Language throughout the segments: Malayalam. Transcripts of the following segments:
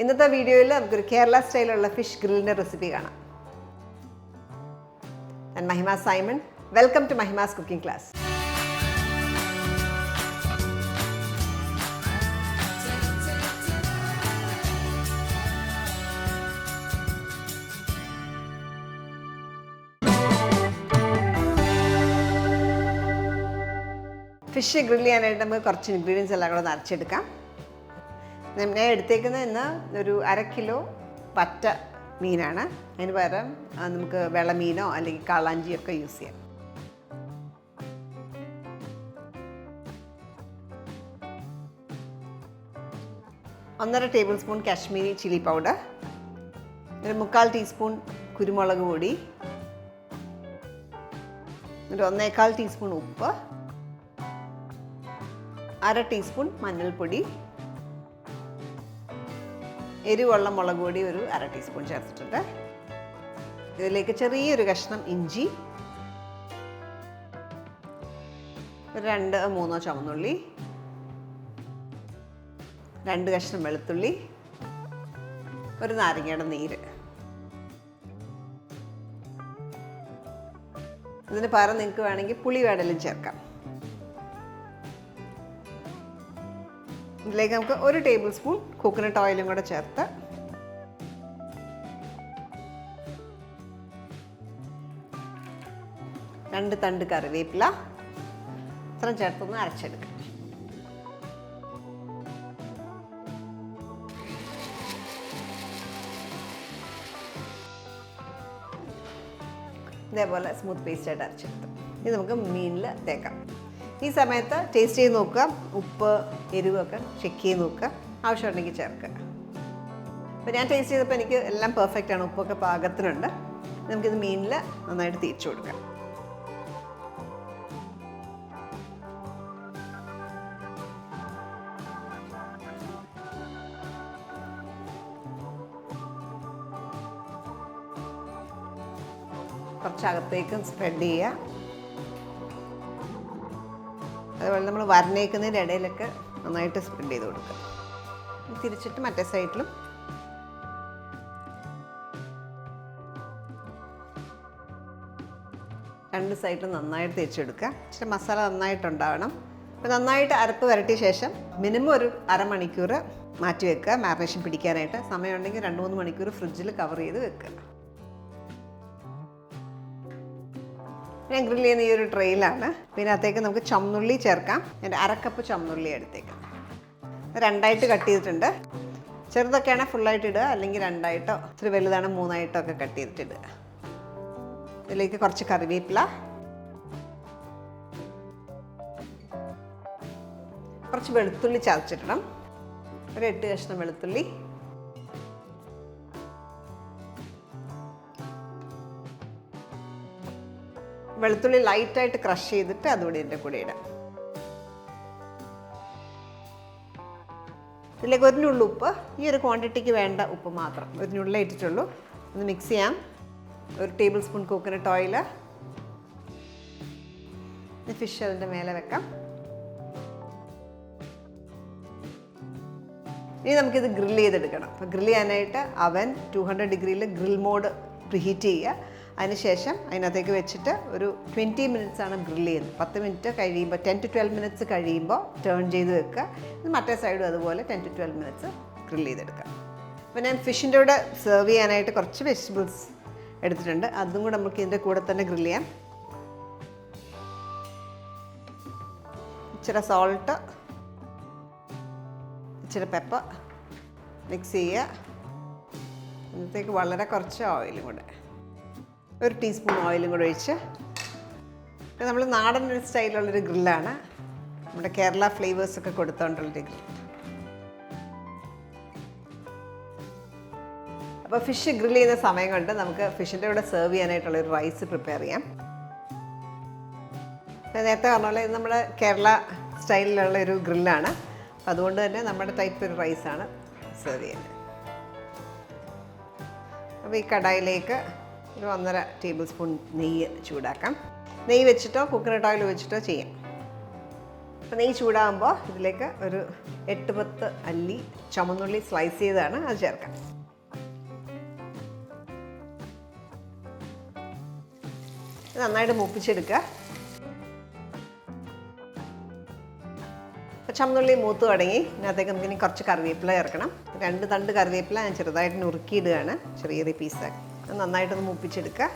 ഇന്നത്തെ വീഡിയോയിൽ നമുക്കൊരു കേരള സ്റ്റൈലുള്ള ഫിഷ് ഗ്രില്ലിൻ്റെ റെസിപ്പി കാണാം. ഞാൻ Mahima's Simon. Welcome to Mahima's cooking class. Fish grill ചെയ്യാനായിട്ട് നമുക്ക് കുറച്ച് ഇൻഗ്രീഡിയൻസ് എല്ലാം കൂടെ നിറച്ചെടുക്കാം. ഞാൻ എടുത്തേക്കുന്നത് ഇന്ന് ഒരു 1/2 കിലോ പറ്റ മീനാണ്. അതിന് പകരം നമുക്ക് വെള്ളമീനോ അല്ലെങ്കിൽ കാളാഞ്ചിയോ ഒക്കെ യൂസ് ചെയ്യാം. ഒന്നര table spoon Kashmiri chilli powder, ഒരു 1/4 ടീസ്പൂൺ കുരുമുളക് പൊടി, ഒരു 1/4 ടീസ്പൂൺ ഉപ്പ്, 1/2 ടീസ്പൂൺ മഞ്ഞൾപ്പൊടി, എരിവുള്ള മുളക് പൊടി ഒരു 1/2 ടീസ്പൂൺ ചേർത്തിട്ടുണ്ട്. ഇതിലേക്ക് ചെറിയൊരു കഷ്ണം ഇഞ്ചി, 2-3 ചുവന്നുള്ളി, 2 കഷ്ണം വെളുത്തുള്ളി, ഒരു നാരങ്ങയുടെ നീര്. ഇതിന് പകരം നിങ്ങൾക്ക് വേണമെങ്കിൽ പുളി വേണമെങ്കിലും ചേർക്കാം. ഇതിലേക്ക് നമുക്ക് 1 ടേബിൾ സ്പൂൺ കോക്കനട്ട് ഓയിലും കൂടെ ചേർത്ത് രണ്ട് തണ്ട് കറിവേപ്പില ഇത്രയും ചേർത്തൊന്ന് അരച്ചെടുക്കാം. ഇതേപോലെ സ്മൂത്ത് പേസ്റ്റായിട്ട് അരച്ചെടുത്തു. ഇത് നമുക്ക് മീനിൽ തേക്കാം. ഈ സമയത്ത് ടേസ്റ്റ് ചെയ്ത് നോക്കുക, ഉപ്പ് എരിവൊക്കെ ചെക്ക് ചെയ്ത് നോക്കുക, ആവശ്യമുണ്ടെങ്കിൽ ചേർക്കുക. അപ്പോൾ ഞാൻ ടേസ്റ്റ് ചെയ്തപ്പോൾ എനിക്ക് എല്ലാം പെർഫെക്റ്റ് ആണ്, ഉപ്പൊക്കെ പാകത്തിനുണ്ട്. നമുക്കിത് മീനിൽ നന്നായിട്ട് തേച്ച് കൊടുക്കാം. കുറച്ചകത്തേക്കും സ്പ്രെഡ് ചെയ്യുക. അതുപോലെ നമ്മൾ വരനേക്കുന്നതിൻ്റെ ഇടയിലൊക്കെ നന്നായിട്ട് സ്പ്രെഡ് ചെയ്ത് കൊടുക്കുക. തിരിച്ചിട്ട് മറ്റേ സൈഡിലും രണ്ട് സൈഡിലും നന്നായിട്ട് തേച്ചെടുക്കുക. പക്ഷേ മസാല നന്നായിട്ടുണ്ടാവണം. അപ്പോൾ നന്നായിട്ട് അരപ്പ് വരട്ടിയ ശേഷം മിനിമം ഒരു 1/2 മണിക്കൂർ മാറ്റി വെക്കുക മാരിനേഷൻ പിടിക്കാനായിട്ട്. സമയമുണ്ടെങ്കിൽ 2-3 മണിക്കൂർ ഫ്രിഡ്ജിൽ കവർ ചെയ്ത് വെക്കുക. ഞാൻ ഗ്രില്ല് ചെയ്യുന്ന ഈ ഒരു ട്രെയിലാണ്. പിന്നെ അകത്തേക്ക് നമുക്ക് ചുവന്നുള്ളി ചേർക്കാം. ഞാൻ 1/2 കപ്പ് ചുവന്നുള്ളി എടുത്തേക്കാം. 2ആയിട്ട് കട്ട് ചെയ്തിട്ടുണ്ട്. ചെറുതൊക്കെയാണെങ്കിൽ ഫുള്ളായിട്ട് ഇടുക, അല്ലെങ്കിൽ 2ആയിട്ടോ, ഇത്തിരി വലുതാണ് 3ആയിട്ടോ ഒക്കെ കട്ട് ചെയ്തിട്ട് ഇടുക. ഇതിലേക്ക് കുറച്ച് കറിവേപ്പില, കുറച്ച് വെളുത്തുള്ളി ചതച്ചിടണം, ഒരു 8 കഷ്ണം വെളുത്തുള്ളി, വെളുത്തുള്ളി ലൈറ്റായിട്ട് ക്രഷ് ചെയ്തിട്ട് അതുകൂടി ഇതിൻ്റെ കൂടെ ഇടാം. ഇതിലേക്ക് 1 നുള്ളു ഉപ്പ്, ഈ ഒരു ക്വാണ്ടിറ്റിക്ക് വേണ്ട ഉപ്പ് മാത്രം 1 നുള്ളേ ഇട്ടിട്ടുള്ളൂ. ഒന്ന് മിക്സ് ചെയ്യാം. 1 table spoon coconut oil, fish അതിൻ്റെ മേലെ വെക്കാം. ഇനി നമുക്കിത് ഗ്രില്ല് ചെയ്തെടുക്കണം. അപ്പോൾ ഗ്രില്ല് ചെയ്യാനായിട്ട് അവൻ 200 ഡിഗ്രിയിൽ ഗ്രിൽ മോഡ് പ്രീഹീറ്റ് ചെയ്യുക. അതിനുശേഷം അതിനകത്തേക്ക് വെച്ചിട്ട് ഒരു 20 മിനിറ്റ്സ് ആണ് ഗ്രില്ല് ചെയ്യുന്നത്. 10 മിനിറ്റ് കഴിയുമ്പോൾ 10 to 12 മിനിറ്റ്സ് കഴിയുമ്പോൾ ടേൺ ചെയ്ത് വെക്കുക. മറ്റേ സൈഡും അതുപോലെ 10 to 12 മിനിറ്റ്സ് ഗ്രില്ല് ചെയ്തെടുക്കുക. അപ്പോൾ ഞാൻ ഫിഷിൻ്റെ കൂടെ സെർവ് ചെയ്യാനായിട്ട് കുറച്ച് വെജിറ്റബിൾസ് എടുത്തിട്ടുണ്ട്. അതും കൂടെ നമുക്ക് ഇതിൻ്റെ കൂടെ തന്നെ ഗ്രില്ല് ചെയ്യാം. ഇച്ചിരി സോൾട്ട്, ഇച്ചിരി പെപ്പർ മിക്സ് ചെയ്യുക. ഇതിനകത്തേക്ക് വളരെ കുറച്ച് ഓയിലും കൂടെ, 1 ടീസ്പൂൺ ഓയിലും കൂടെ ഒഴിച്ച്. നമ്മൾ നാടൻ ഒരു സ്റ്റൈലുള്ളൊരു ഗ്രില്ലാണ്, നമ്മുടെ കേരള ഫ്ലേവേഴ്സൊക്കെ കൊടുത്തോണ്ടുള്ളൊരു ഗ്രിൽ. അപ്പോൾ ഫിഷ് ഗ്രില്ല് ചെയ്യുന്ന സമയം കൊണ്ട് നമുക്ക് ഫിഷിൻ്റെ കൂടെ സെർവ് ചെയ്യാനായിട്ടുള്ളൊരു റൈസ് പ്രിപ്പയർ ചെയ്യാം. നേരത്തെ പറഞ്ഞ പോലെ ഇത് നമ്മുടെ കേരള സ്റ്റൈലിലുള്ള ഒരു ഗ്രില്ലാണ്. അപ്പോൾ അതുകൊണ്ട് തന്നെ നമ്മുടെ ടൈപ്പ് ഒരു റൈസാണ് സെർവ് ചെയ്യുന്നത്. അപ്പോൾ ഈ കടായിലേക്ക് ഒരു 1.5 ടേബിൾ സ്പൂൺ നെയ്യ് ചൂടാക്കാം. നെയ്യ് വെച്ചിട്ടോ കോക്കനട്ട് ഓയിൽ വെച്ചിട്ടോ ചെയ്യാം. അപ്പോൾ നെയ്യ് ചൂടാകുമ്പോൾ ഇതിലേക്ക് ഒരു 8-10 അല്ലി ചുമന്നുള്ളി സ്ലൈസ് ചെയ്താണ് അത് ചേർക്കാം. നന്നായിട്ട് മൂപ്പിച്ചെടുക്കുക. അപ്പോൾ ചുമന്നുള്ളി മൂത്ത് തുടങ്ങി. ഇതിനകത്തേക്ക് നമുക്കിനി കുറച്ച് കറിവേപ്പില ചേർക്കണം. 2 തണ്ട് കറിവേപ്പില ഞാൻ ചെറുതായിട്ട് നുറുക്കിയിടുകയാണ്, ചെറിയ ചെറിയ പീസാക്കി. അത് നന്നായിട്ടൊന്ന് മൂപ്പിച്ചെടുക്കുക.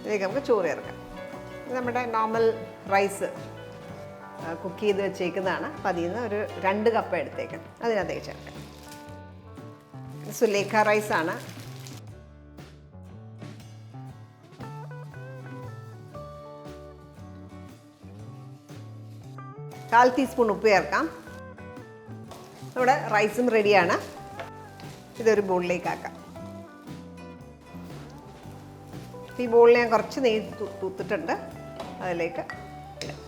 ഇതിലേക്ക് നമുക്ക് ചോറ് ചേർക്കാം. ഇത് നമ്മുടെ നോർമൽ റൈസ് കുക്ക് ചെയ്ത് വെച്ചേക്കുന്നതാണ്. അപ്പോൾ അതിൽ നിന്ന് ഒരു 2 കപ്പ് എടുത്തേക്കാം, അതിനകത്തേക്ക് ചേർക്കാം. സുലേഖ റൈസാണ്. കാൽ ടീസ്പൂൺ ഉപ്പ് ചേർക്കാം. നമ്മുടെ റൈസും റെഡിയാണ്. ഇതൊരു ബോളിലേക്ക് ആക്കാം. ഈ ബോളിൽ ഞാൻ കുറച്ച് നെയ്യ് തൂത്തിട്ടുണ്ട്, അതിലേക്ക് ഇടാം.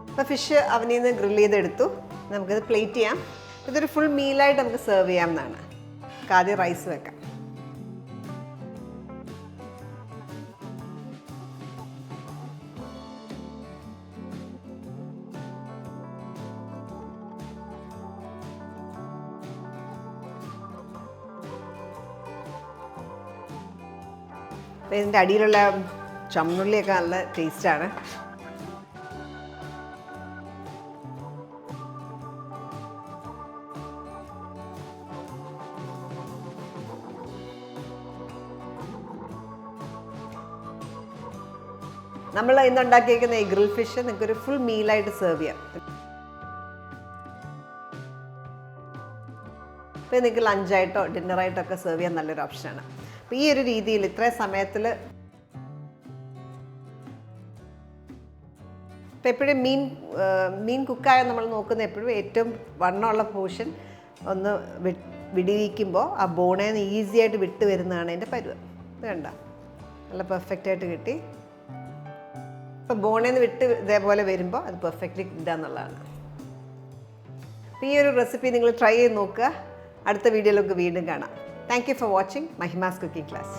അപ്പോൾ ഫിഷ് അവനിൽ നിന്ന് ഗ്രില്ല് ചെയ്തെടുത്തു. നമുക്കിത് പ്ലേറ്റ് ചെയ്യാം. ഇതൊരു ഫുൾ മീലായിട്ട് നമുക്ക് സെർവ് ചെയ്യാവുന്നതാണ്. ആദ്യം റൈസ് വെക്കാം. അപ്പോൾ ഇതിൻ്റെ അടിയിലുള്ള ചുമന്നുള്ളിയൊക്കെ നല്ല ടേസ്റ്റാണ്. നമ്മൾ ഇന്ന് ഉണ്ടാക്കിയിരിക്കുന്ന ഈ ഗ്രിൽ ഫിഷ് നിങ്ങൾക്കൊരു ഫുൾ മീലായിട്ട് സെർവ് ചെയ്യാം. അപ്പോൾ നിങ്ങൾക്ക് ലഞ്ചായിട്ടോ ഡിന്നറായിട്ടോ ഒക്കെ സെർവ് ചെയ്യാൻ നല്ലൊരു ഓപ്ഷനാണ്. അപ്പോൾ ഈ ഒരു രീതിയിൽ ഇത്രയും സമയത്തിൽ ഇപ്പോൾ എപ്പോഴും മീൻ കുക്കായ നമ്മൾ നോക്കുന്ന എപ്പോഴും ഏറ്റവും വണ്ണമുള്ള പോർഷൻ ഒന്ന് വിടിവിക്കുമ്പോൾ ആ ബോണയിൽ നിന്ന് ഈസി ആയിട്ട് വിട്ട് വരുന്നതാണ് അതിൻ്റെ പരുവം. ഇത് കണ്ട നല്ല പെർഫെക്റ്റായിട്ട് കിട്ടി. ഇപ്പോൾ ബോണിൽ നിന്ന് വിട്ട് ഇതേപോലെ വരുമ്പോൾ അത് പെർഫെക്റ്റ്ലി ഇടാന്നുള്ളതാണ്. അപ്പോൾ ഈ ഒരു റെസിപ്പി നിങ്ങൾ ട്രൈ ചെയ്ത് നോക്കുക. അടുത്ത വീഡിയോയിലൊക്കെ വീണ്ടും കാണാം. Thank you for watching Mahima's cooking class.